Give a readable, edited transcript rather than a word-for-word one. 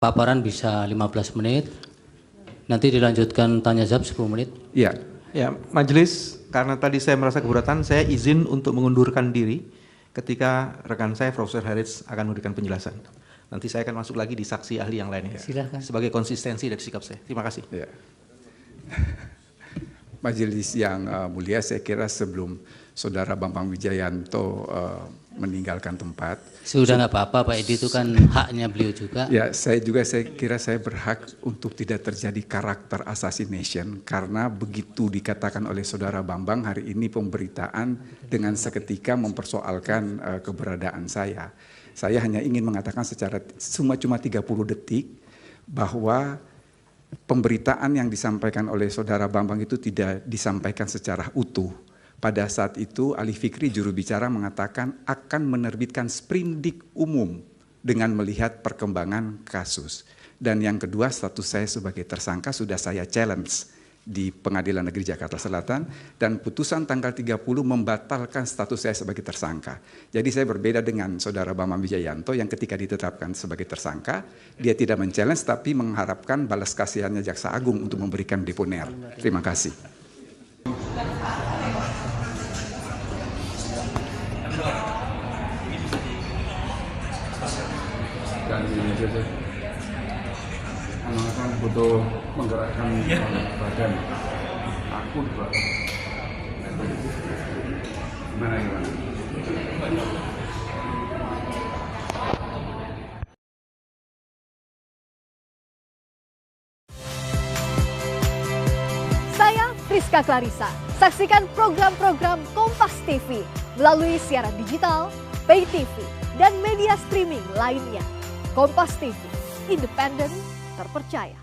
paparan bisa 15 menit. Nanti dilanjutkan tanya jawab 10 menit. Iya. Ya, majelis, karena tadi saya merasa keberatan, saya izin untuk mengundurkan diri ketika rekan saya Profesor Harits akan memberikan penjelasan. Nanti saya akan masuk lagi di saksi ahli yang lainnya. Silakan. Sebagai konsistensi dari sikap saya. Terima kasih. Ya. Majelis yang mulia, saya kira sebelum Saudara Bambang Wijayanto meninggalkan tempat. Sudah nggak apa-apa Pak Edi, itu kan haknya beliau juga. Ya, saya kira saya berhak untuk tidak terjadi karakter assassination karena begitu dikatakan oleh Saudara Bambang hari ini pemberitaan dengan seketika mempersoalkan keberadaan saya. Saya hanya ingin mengatakan secara cuma 30 detik bahwa pemberitaan yang disampaikan oleh Saudara Bambang itu tidak disampaikan secara utuh. Pada saat itu Ali Fikri juru bicara mengatakan akan menerbitkan sprindik umum dengan melihat perkembangan kasus. Dan yang kedua, status saya sebagai tersangka sudah saya challenge di Pengadilan Negeri Jakarta Selatan dan putusan tanggal 30 membatalkan status saya sebagai tersangka. Jadi saya berbeda dengan Saudara Bambang Wijayanto yang ketika ditetapkan sebagai tersangka, dia tidak men-challenge tapi mengharapkan balas kasihannya Jaksa Agung untuk memberikan deponer. Terima kasih. Dan ini saja, anak-anak butuh menggerakkan badan. Aku juga. Gimana? Saya Friska Clarissa. Saksikan program-program Kompas TV melalui siaran digital, pay TV, dan media streaming lainnya. Kompas TV, independen, terpercaya.